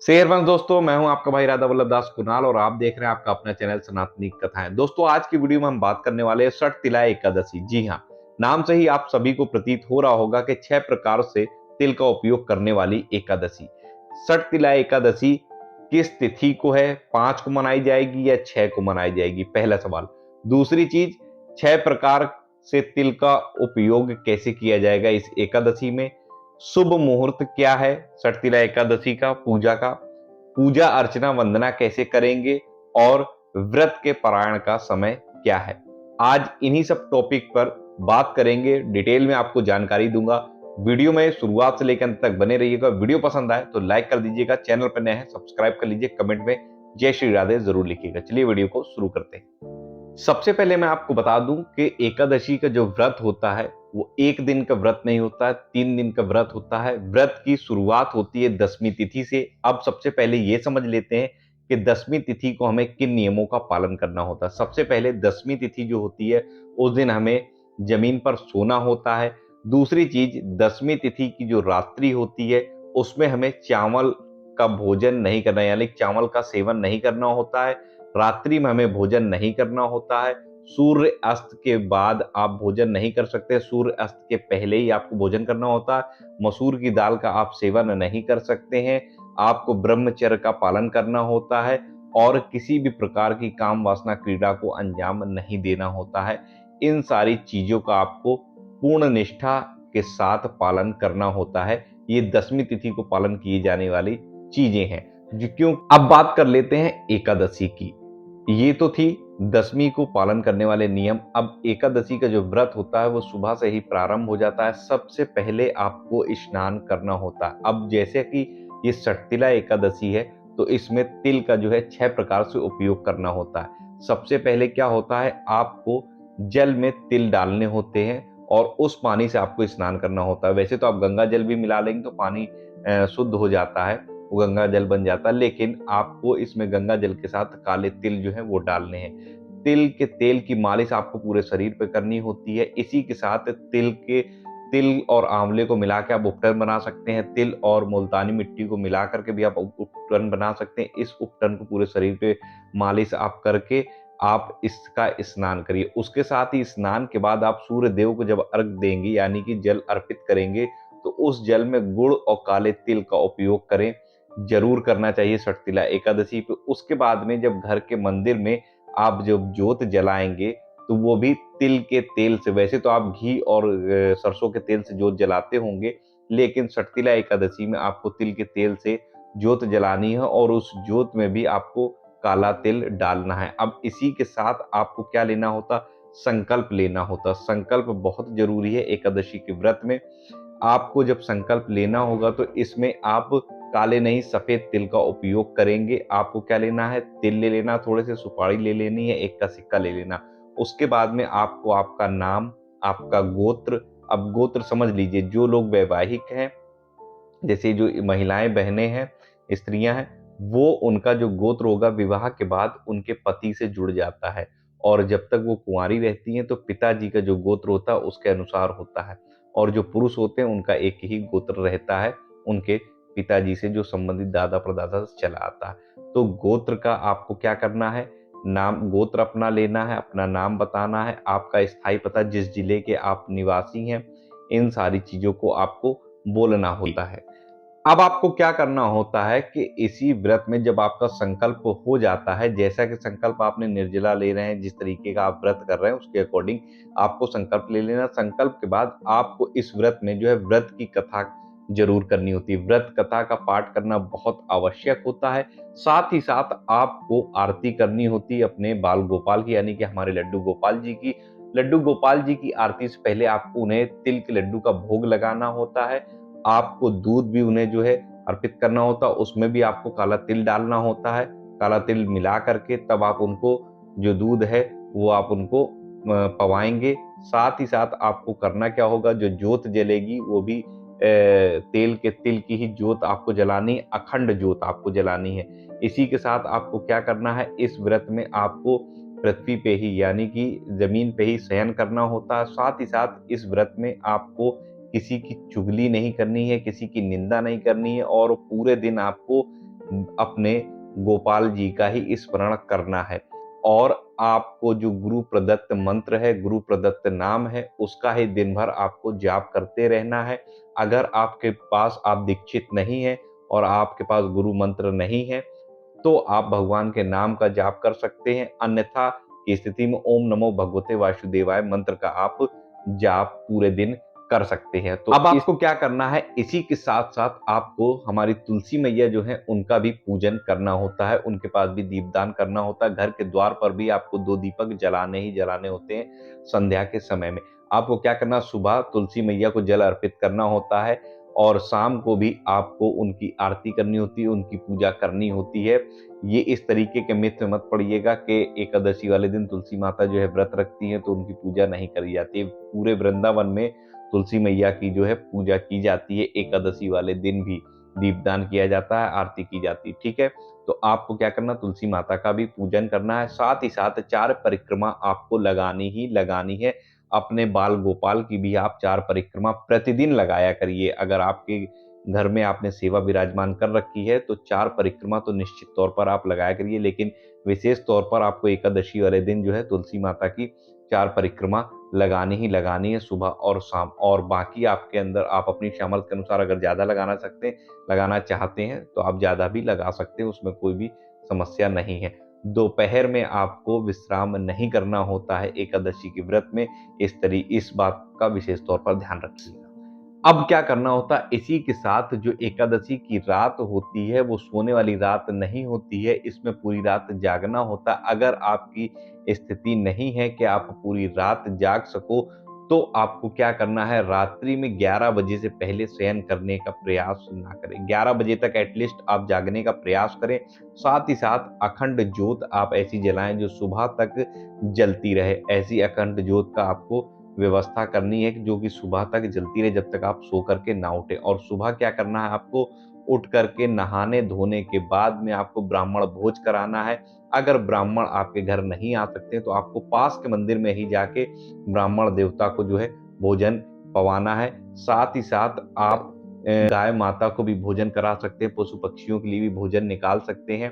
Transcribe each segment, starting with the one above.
शेरवंश दोस्तों, मैं हूं आपका भाई राधा वल्लभ दास कुणाल और आप देख रहे हैं आपका अपना चैनल सनातनी कथाएं। दोस्तों, आज की वीडियो में हम बात करने वाले हैं षट तिला एकादशी। जी हां, नाम से ही आप सभी को प्रतीत हो रहा होगा कि 6 प्रकार से तिल का उपयोग करने वाली एकादशी। षट तिला एकादशी किस तिथि को है? 5 को मनाई जाएगी या 6 को मनाई जाएगी? पहला सवाल। दूसरी चीज, 6 प्रकार से तिल का उपयोग कैसे किया जाएगा इस एकादशी में? शुभ मुहूर्त क्या है षट तिला एकादशी का, पूजा का? पूजा अर्चना वंदना कैसे करेंगे? और व्रत के पारायण का समय क्या है? आज इन्हीं सब टॉपिक पर बात करेंगे, डिटेल में आपको जानकारी दूंगा। वीडियो में शुरुआत से लेकर अंत तक बने रहिएगा। वीडियो पसंद आए तो लाइक कर दीजिएगा, चैनल पर नए हैं सब्सक्राइब कर लीजिए, कमेंट में जय श्री राधे जरूर लिखिएगा। चलिए वीडियो को शुरू करते हैं। सबसे पहले मैं आपको बता दूं कि एकादशी का जो व्रत होता है वो एक दिन का व्रत नहीं होता है, 3 दिन का व्रत होता है। व्रत की शुरुआत होती है 10वीं तिथि से। अब सबसे पहले ये समझ लेते हैं कि 10वीं तिथि को हमें किन नियमों का पालन करना होता है। सबसे पहले 10वीं तिथि जो होती है उस दिन हमें जमीन पर सोना होता है। दूसरी चीज, 10वीं तिथि की जो रात्रि होती है उसमें हमें चावल का भोजन नहीं करना, यानी चावल का सेवन नहीं करना होता है। रात्रि में हमें भोजन नहीं करना होता है। सूर्य अस्त के बाद आप भोजन नहीं कर सकते, सूर्य अस्त के पहले ही आपको भोजन करना होता है। मसूर की दाल का आप सेवन नहीं कर सकते हैं। आपको ब्रह्मचर्य का पालन करना होता है और किसी भी प्रकार की काम वासना क्रीड़ा को अंजाम नहीं देना होता है। इन सारी चीजों का आपको पूर्ण निष्ठा के साथ पालन करना होता है। ये 10वीं तिथि को पालन किए जाने वाली चीजें हैं। क्यों, अब बात कर लेते हैं एकादशी की। ये तो थी 10वीं को पालन करने वाले नियम। अब एकादशी का जो व्रत होता है वो सुबह से ही प्रारंभ हो जाता है। सबसे पहले आपको स्नान करना होता है। अब जैसे कि ये षटतिला एकादशी है तो इसमें तिल का जो है 6 प्रकार से उपयोग करना होता है। सबसे पहले क्या होता है, आपको जल में तिल डालने होते हैं और उस पानी से आपको स्नान करना होता है। वैसे तो आप गंगा जल भी मिला लेंगे तो पानी शुद्ध हो जाता है, वो गंगा जल बन जाता है, लेकिन आपको इसमें गंगा जल के साथ काले तिल जो है वो डालने हैं। तिल के तेल की मालिश आपको पूरे शरीर पे करनी होती है। इसी के साथ तिल और आंवले को मिला के आप उपटन बना सकते हैं। तिल और मुल्तानी मिट्टी को मिला करके भी आप उपटन बना सकते हैं। इस उपटन को पूरे शरीर पे मालिश आप करके आप इसका स्नान करिए। उसके साथ ही स्नान के बाद आप सूर्य देव को जब अर्घ देंगे, यानी कि जल अर्पित करेंगे, तो उस जल में गुड़ और काले तिल का उपयोग करें, जरूर करना चाहिए षटतिला एकादशी पे। उसके बाद में जब घर के मंदिर में आप जब जोत जलाएंगे तो वो भी तिल के तेल से। वैसे तो आप घी और सरसों के तेल से जोत जलाते होंगे, लेकिन षटतिला एकादशी में आपको तिल के तेल से जोत जलानी है और उस जोत में भी आपको काला तिल डालना है। अब इसी के साथ आपको क्या लेना होता, संकल्प लेना होता। संकल्प बहुत जरूरी है एकादशी के व्रत में। आपको जब संकल्प लेना होगा तो इसमें आप काले नहीं सफेद तिल का उपयोग करेंगे। आपको क्या लेना है, तिल ले लेना, थोड़े से सुपारी ले लेनी है, एक का सिक्का ले लेना। उसके बाद में आपको आपका नाम, आपका गोत्र, अब गोत्र समझ लीजिए, जो लोग वैवाहिक हैं, जैसे जो महिलाएं बहनें हैं, स्त्रियां हैं, वो उनका जो गोत्र होगा विवाह के बाद उनके पति से जुड़ जाता है। और जब तक वो कुंवारी रहती हैं तो पिताजी का जो गोत्र होता है उसके अनुसार होता है। और जो पुरुष होते हैं उनका एक ही गोत्र रहता है, उनके पिताजी से जो संबंधित दादा परदादा से चला आता है। तो गोत्र का आपको क्या करना है, नाम गोत्र अपना लेना है, अपना नाम बताना है, आपका स्थायी पता, जिस जिले के आप निवासी हैं, इन सारी चीजों को आपको बोलना होता है। अब आपको क्या करना होता है कि इसी व्रत में जब आपका संकल्प हो जाता है, जैसा कि संकल्प आपने निर्जला ले रहे हैं, जिस तरीके का आप व्रत कर रहे हैं उसके अकॉर्डिंग आपको संकल्प ले लेना। संकल्प के बाद आपको इस व्रत में जो है व्रत की कथा जरूर करनी होती है। व्रत कथा का पाठ करना बहुत आवश्यक होता है। साथ ही साथ आपको आरती करनी होती है अपने बाल गोपाल की, यानी कि हमारे लड्डू गोपाल जी की। लड्डू गोपाल जी की आरती से पहले आपको उन्हें तिल के लड्डू का भोग लगाना होता है। आपको दूध भी उन्हें जो है अर्पित करना होता है, उसमें भी आपको काला तिल डालना होता है। काला तिल मिला करके तब आप उनको जो दूध है वो आप उनको पवाएंगे। साथ ही साथ आपको करना क्या होगा, जो जोत जलेगी वो भी तेल के तिल की ही जोत आपको जलानी, अखंड जोत आपको जलानी है। इसी के साथ आपको क्या करना है, इस व्रत में आपको पृथ्वी पे ही, यानी कि जमीन पे ही शयन करना होता है। साथ ही साथ इस व्रत में आपको किसी की चुगली नहीं करनी है, किसी की निंदा नहीं करनी है और पूरे दिन आपको अपने गोपाल जी का ही स्मरण करना है और आपको जो गुरु प्रदत्त मंत्र है, गुरु प्रदत्त नाम है, उसका ही दिन भर आपको जाप करते रहना है। अगर आपके पास आप दीक्षित नहीं है और आपके पास गुरु मंत्र नहीं है, तो आप भगवान के नाम का जाप कर सकते हैं। अन्यथा की स्थिति में ओम नमो भगवते वासुदेवाय मंत्र का आप जाप पूरे दिन कर सकते हैं। तो अब आपको क्या करना है, इसी के साथ साथ आपको हमारी तुलसी मैया जो है उनका भी पूजन करना होता है, उनके पास भी दीपदान करना होता है। घर के द्वार पर भी आपको 2 दीपक जलाने ही जलाने होते हैं संध्या के समय में। आपको क्या करना, सुबह तुलसी मैया को जल अर्पित करना होता है और शाम को भी आपको उनकी आरती करनी होती है, उनकी पूजा करनी होती है। ये इस तरीके के मिथ में मत पड़िएगा कि एकादशी वाले दिन तुलसी माता जो है व्रत रखती हैं तो उनकी पूजा नहीं करी जाती है। पूरे वृंदावन में तुलसी मैया की जो है पूजा की जाती है, एकादशी वाले दिन भी दीपदान किया जाता है, आरती की जाती है, ठीक है। तो आपको क्या करना, तुलसी माता का भी पूजन करना है, साथ ही साथ 4 परिक्रमा आपको लगानी ही लगानी है। अपने बाल गोपाल की भी आप 4 परिक्रमा प्रतिदिन लगाया करिए। अगर आपके घर में आपने सेवा विराजमान कर रखी है तो 4 परिक्रमा तो निश्चित तौर पर आप लगाया करिए, लेकिन विशेष तौर पर आपको एकादशी वाले दिन जो है तुलसी माता की 4 परिक्रमा लगानी ही लगानी है, सुबह और शाम। और बाकी आपके अंदर आप अपनी सामर्थ्य के अनुसार अगर ज़्यादा लगाना चाहते हैं तो आप ज़्यादा भी लगा सकते हैं, उसमें कोई भी समस्या नहीं है। दोपहर में आपको विश्राम नहीं करना होता है एकादशी के व्रत में, इस बात का विशेष तौर पर ध्यान रखिएगा। अब क्या करना होता है, इसी के साथ जो एकादशी की रात होती है वो सोने वाली रात नहीं होती है, इसमें पूरी रात जागना होता है। अगर आपकी स्थिति नहीं है कि आप पूरी रात जाग सको, तो आपको क्या करना है, रात्रि में 11 बजे से पहले शयन करने का प्रयास ना करें। 11 बजे तक एटलीस्ट आप जागने का प्रयास करें। साथ ही साथ अखंड ज्योत आप ऐसी जलाएं जो सुबह तक जलती रहे। ऐसी अखंड ज्योत का आपको व्यवस्था करनी है जो कि सुबह तक जलती रहे, जब तक आप सो करके ना उठे। और सुबह क्या करना है, आपको उठ करके नहाने धोने के बाद में आपको ब्राह्मण भोज कराना है। अगर ब्राह्मण आपके घर नहीं आ सकते तो आपको पास के मंदिर में ही जाके ब्राह्मण देवता को जो है भोजन पवाना है। साथ ही साथ आप गाय माता को भी भोजन करा सकते हैं, पशु पक्षियों के लिए भी भोजन निकाल सकते हैं।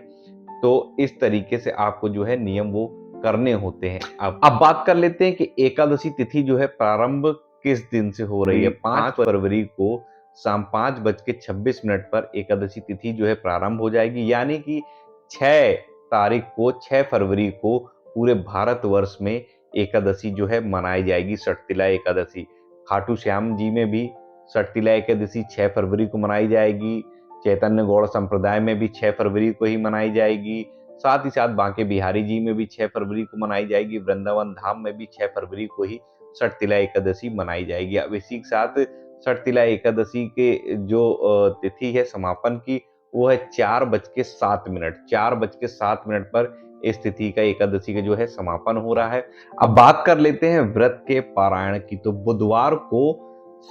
तो इस तरीके से आपको जो है नियम वो करने होते हैं। अब बात कर लेते हैं कि एकादशी तिथि जो है प्रारंभ किस दिन से हो रही है। 5 फरवरी को शाम 5:26 पर एकादशी तिथि जो है प्रारंभ हो जाएगी, यानी कि 6 तारीख को 6 फरवरी को पूरे भारतवर्ष में एकादशी जो है मनाई जाएगी, षटतिला एकादशी। खाटू श्याम जी में भी षटतिला एकादशी 6 फरवरी को मनाई जाएगी। चैतन्य गौड़ संप्रदाय में भी 6 फरवरी को ही मनाई जाएगी। साथ ही साथ बांके बिहारी जी में भी 6 फरवरी को मनाई जाएगी। वृंदावन धाम में भी 6 फरवरी को ही षटतिला एकादशी मनाई जाएगी। अब इसी के साथ षटतिला एकादशी के जो तिथि है समापन की, वो है 4:07। 4:07 पर इस तिथि का एकादशी का जो है समापन हो रहा है। अब बात कर लेते हैं व्रत के पारायण की। तो बुधवार को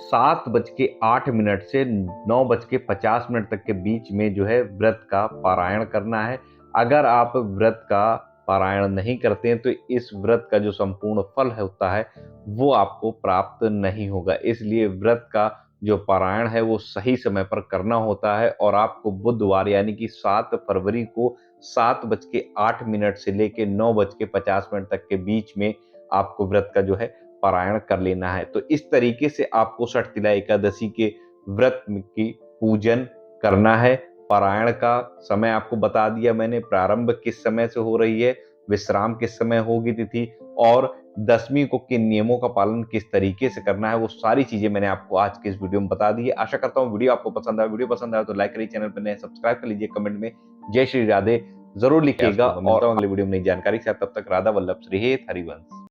7:08 से 9:50 तक के बीच में जो है व्रत का पारायण करना है। अगर आप व्रत का पारायण नहीं करते हैं तो इस व्रत का जो संपूर्ण फल होता है वो आपको प्राप्त नहीं होगा। इसलिए व्रत का जो पारायण है वो सही समय पर करना होता है और आपको बुधवार यानी कि 7 फरवरी को 7:08 से लेके 9:50 तक के बीच में आपको व्रत का जो है पारायण कर लेना है। तो इस तरीके से आपको षटतिला एकादशी के व्रत की पूजन करना है। पारायण का समय आपको बता दिया मैंने, प्रारंभ किस समय से हो रही है, विश्राम किस समय होगी तिथि, और दसवीं को किन नियमों का पालन किस तरीके से करना है, वो सारी चीजें मैंने आपको आज के इस वीडियो में बता दी है। आशा करता हूँ वीडियो आपको पसंद आया। वीडियो पसंद आया तो लाइक करिए, चैनल पर नए सब्सक्राइब कर लीजिए, कमेंट में जय श्री राधे जरूर लिखिएगा। और अगले वीडियो में नई जानकारी के साथ, तब तक राधा वल्लभ श्री हरिवंश।